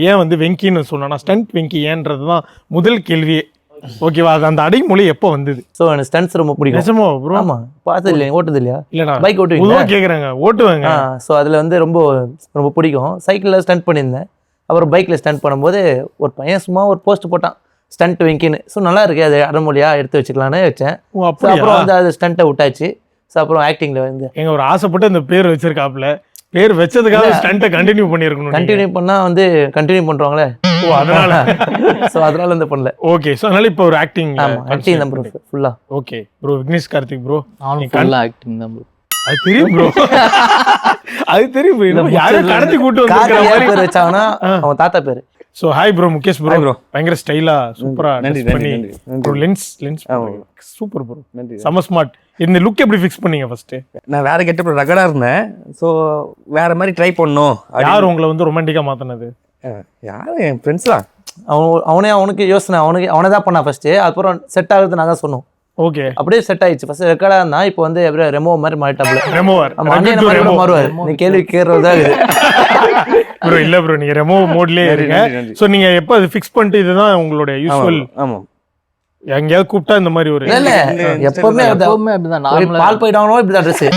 ஏன் வந்து வெங்கின்னு சொன்னா ஸ்டண்ட் வெங்கி ஏன்றதுதான் முதல் கேள்வியே. ஓகேவா, அது அந்த அடைமொழி எப்போ வந்தது? ஸோ எனக்கு ஸ்டன்ட்ஸ் ரொம்ப பிடிக்கும். நிஜமா ப்ரோ? ஆமா, பார்த்தது இல்லையா, ஓட்டுது இல்லையா? இல்லடா, பைக் ஓட்டுவீங்க? பொதுவாக கேட்குறாங்க, ஓட்டுவாங்க. ஸோ அதில் வந்து ரொம்ப ரொம்ப பிடிக்கும். சைக்கிளில் ஸ்டண்ட் பண்ணியிருந்தேன். அப்புறம் பைக்கில் ஸ்டண்ட் பண்ணும்போது ஒரு பையன் சும்மா ஒரு போஸ்ட் போட்டான் ஸ்டண்ட் வெங்கின்னு. ஸோ நல்லா இருக்கு, அது அடமொழியாக எடுத்து வச்சுக்கலான்னு வச்சேன். அப்புறம் வந்து அது ஸ்டண்ட்டை விட்டாச்சு. ஸோ அப்புறம் ஆக்டிங்கில் வந்து எங்க ஒரு ஆசைப்பட்டு அந்த பேர் வச்சிருக்காப்புல, பேர் வச்சதுக்காக ஸ்டண்ட்டை கண்டினியூ பண்ணியிருக்கணும். கண்டினியூ பண்ணால் வந்து கண்டினியூ பண்ணுறாங்களே, ஓ அதனால. ஸோ அதனால வந்து பண்ணல. ஓகே, ஸோ அதனால இப்போ ஒரு ஆக்டிங். ஆமாம், ஆக்டிங் தான் ப்ரோ ஃபுல்லாக. Okay bro, Vignesh Karthik bro, ஃபுல்லாக ஆக்டிங் தான் ப்ரோ. அது தெரியும் ப்ரோ. அது தெரியும் ப்ரோ, யாரும் கடத்தி கூட்டு வந்துருக்கிற மாதிரி பேர் வச்சாங்கன்னா அவன் தாத்தா பேர். So hi bro, Mukesh bro. Bro பயங்கர ஸ்டைலா சூப்பரா நன்றி பண்ணி நன்றி ப்ரோ. லென்ஸ் சூப்பர் ப்ரோ, நன்றி. செம ஸ்மார்ட். இந்த லுக் எப்படி ஃபிக்ஸ் பண்ணீங்க ஃபர்ஸ்ட்? நான் வேற கெட்டப் ரகடா இருந்தேன். ஸோ வேற மாதிரி ட்ரை பண்ணோம். யார் உங்களை வந்து ரொமான்டிக்கா மாத்தினது? யாரும் என் ஃப்ரெண்ட்ஸ் தான். அவனுக்கு யோசனை, அவனே தான் பண்ணா ஃபர்ஸ்ட். அப்புறம் செட் ஆகுறது நான் தான் சொன்னோம். ஓகே, அப்படியே செட் ஆயிடுச்சு. ஃபர்ஸ்ட் ரெக்கார்டா இருந்தா இப்போ வந்து எப்படியே ரெமோ மாதிரி மாறிட்டாப்ல. ரெமோவர். ஆமா, அண்ணன் மாதிரி கூட மாறுவார். நீ கேள்வி கேட்கறதா ப்ரோ இல்ல ப்ரோ, நீங்க ரெமோ மோட்லயே இருங்க. சோ நீங்க எப்ப அது ஃபிக்ஸ் பண்ணிட்டு இதுதான் உங்களுடைய யூசுவல்? ஆமா, எங்கயாவது கூப்பிட்டா இந்த மாதிரி ஒரு இல்ல எப்பவுமே எப்பவுமே அப்படிதான் பால் போயிட்டாங்களோ இப்படிதான் ட்ரெஸ்.